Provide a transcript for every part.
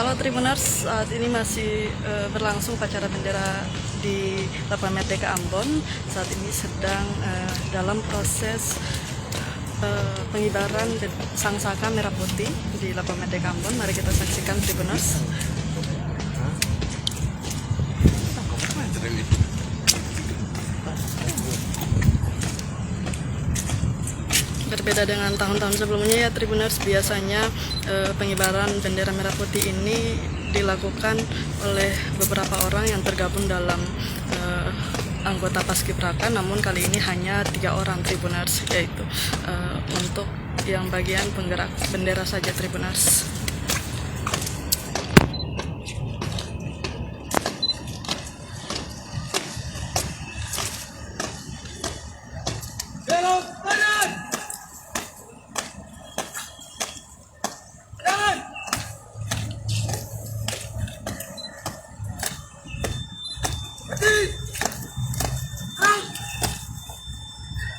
Halo Tribuners, saat ini masih berlangsung upacara bendera di Lapangan Merdeka Ambon. Saat ini sedang dalam proses pengibaran sangsaka merah putih di Lapangan Merdeka Ambon. Mari kita saksikan Tribuners. Berbeda dengan tahun-tahun sebelumnya ya Tribuners, biasanya pengibaran bendera merah putih ini dilakukan oleh beberapa orang yang tergabung dalam anggota Paskibraka, namun kali ini hanya 3 orang Tribuners, yaitu untuk yang bagian penggerak bendera saja Tribuners.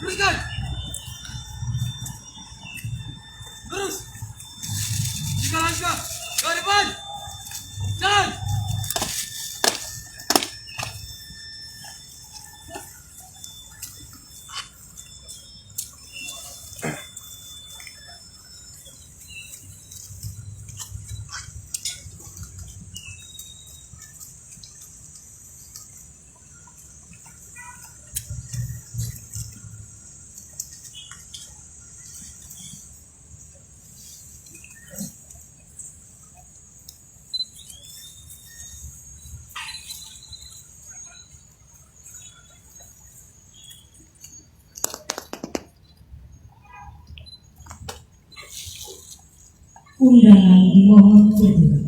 Teruskan. Terus. Tiga langkah ke depan. Jalan. Undangan dimohon berdiri.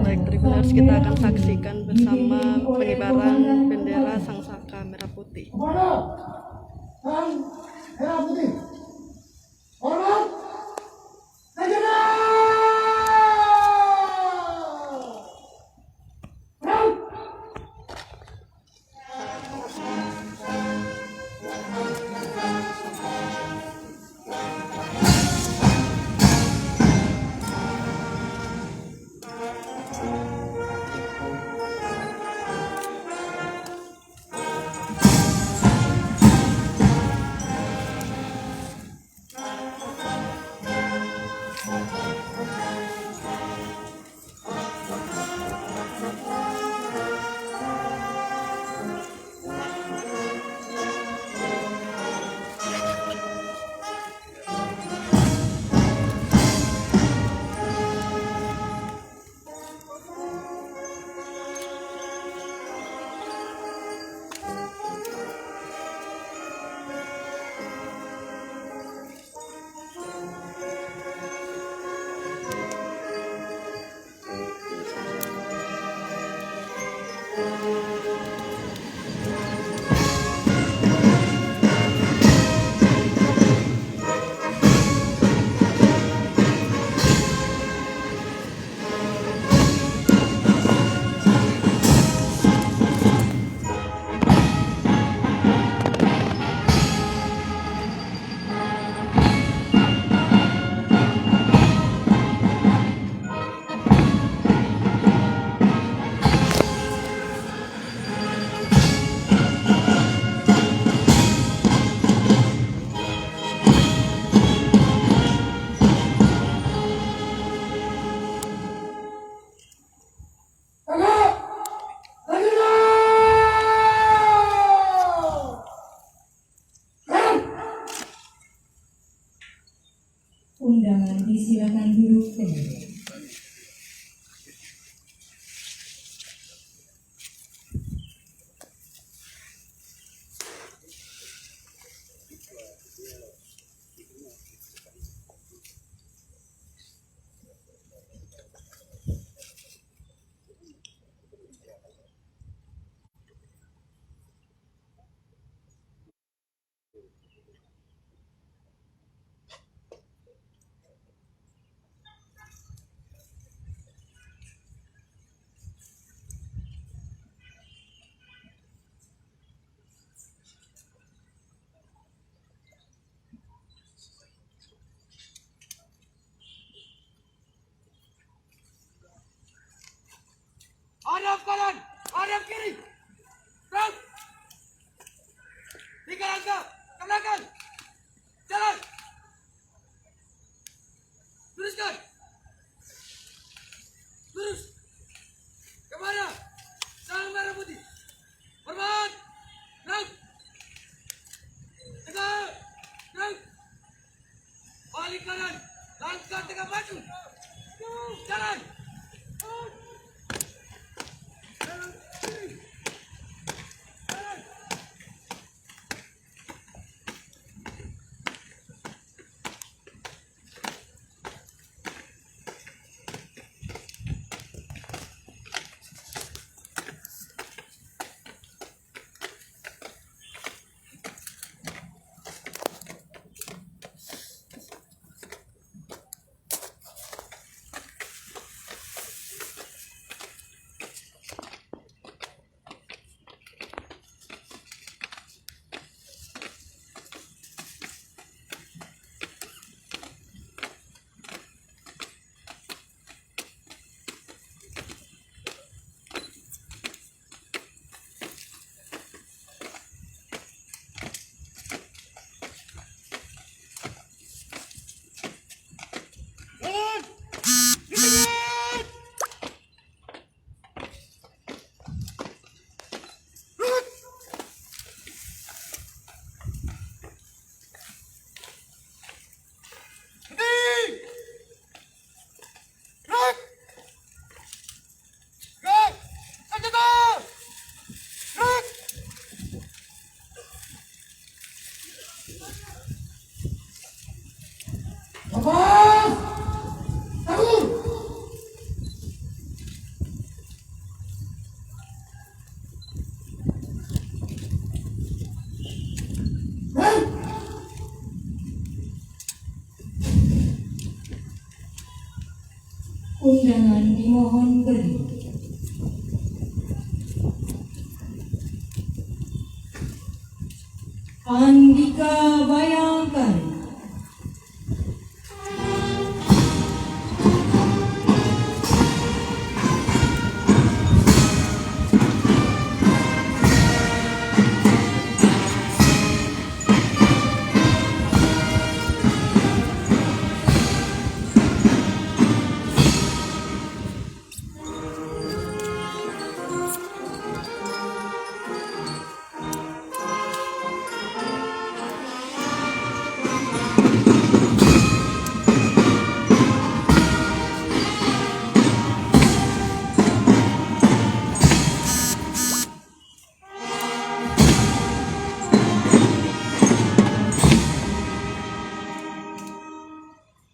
Baik Tribuners, kita akan saksikan bersama pengibaran bendera sangsaka merah putih. Merah putih. Hormat. Sejenak. Undangan disilakan duduk kembali. Hadap kanan, hadap kiri. Gerak. 3 langkah ke belakang. Jalan. Luruskan. Lurus. Kemana? Sang merah putih. Hormat. Gerak. Tegak. Gerak. Balik kanan. Langkah tegak maju. Jalan. Lepas! Tahu! Undangan dimohon berdiri. Andika Bayangkari.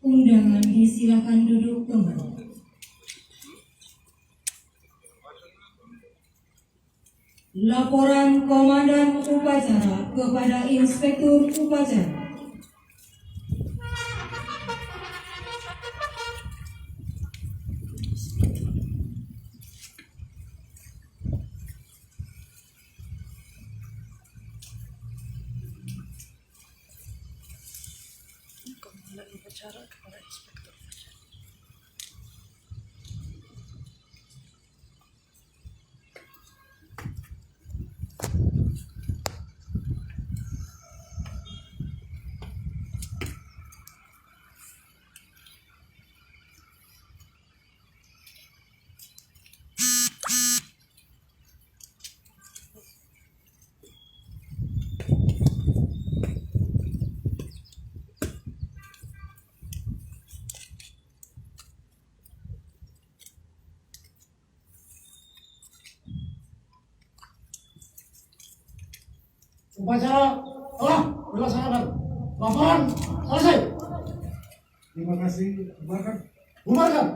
Undangan disilakan duduk kembali. Laporan Komandan Upacara kepada Inspektur Upacara. Komandan upacara kepada inspektur upacara. Upacara telah dilaksanakan. Laporan selesai. Terima kasih. Bubarkan. Bubarkan.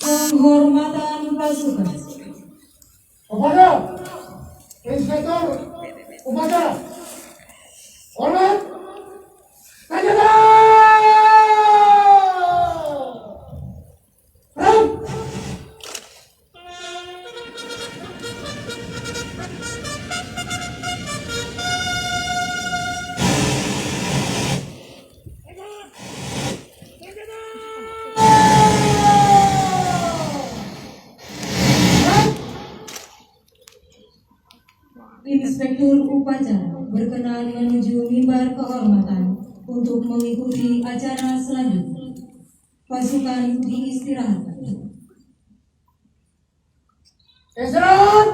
Penghormatan pasukan. Kepada Inspektur Upacara. Hormat. Lanjutkan. Ram. Inspektur Upacara berkenan menuju mimbar kehormatan untuk mengikuti acara selanjutnya. Pasukan diistirahatkan. Istirahat.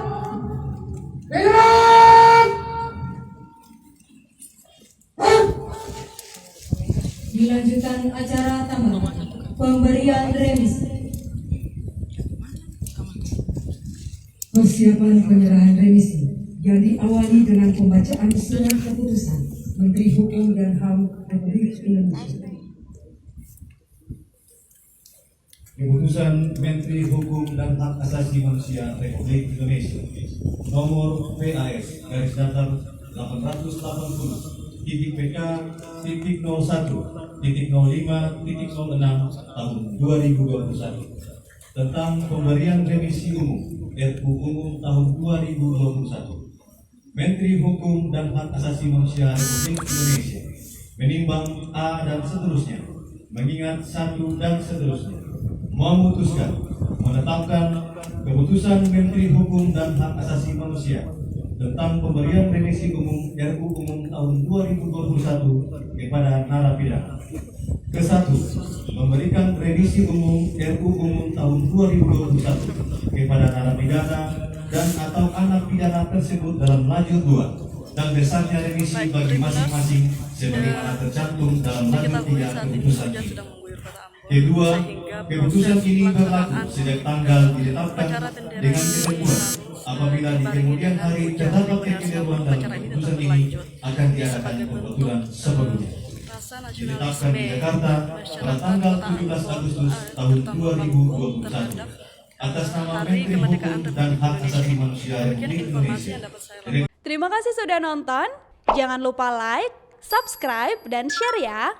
Istirahat. Ram. Dilanjutkan acara tambahan pemberian remisi. Persiapan penyerahan remisi yang diawali dengan pembacaan surat keputusan Menteri Hukum dan HAM Republik Indonesia. Keputusan Menteri Hukum dan Hak Asasi Manusia Republik Indonesia nomor PAS garis datar 880 PK 01.05.06 tahun 2021 tentang pemberian remisi umum RUU Umum tahun 2021. Menteri Hukum dan Hak Asasi Manusia Republik Indonesia menimbang A dan seterusnya, mengingat satu dan seterusnya, memutuskan menetapkan keputusan Menteri Hukum dan Hak Asasi Manusia tentang pemberian remisi umum RUU Umum tahun 2021 kepada narapidana. Kesatu, memberikan remisi umum RUU Umum tahun 2021 kepada narapidana dan atau anak pidana tersebut dalam lajur 2 dan besarnya remisi bagi masing-masing sebagaimana tercantum dalam lajur 3 keputusan ini. Kedua, keputusan ini berlaku sejak tanggal ditetapkan dengan ketentuan apabila di kemudian hari terdapat kekeliruan dalam keputusan ini akan diadakan pembetulan sebelumnya. Ditetapkan di Jakarta pada tanggal 17 Agustus tahun 2021 atas nama Menteri Hukum dan Hak Asasi Manusia Republik Indonesia. Terima kasih sudah nonton. Jangan lupa like, subscribe, dan share ya.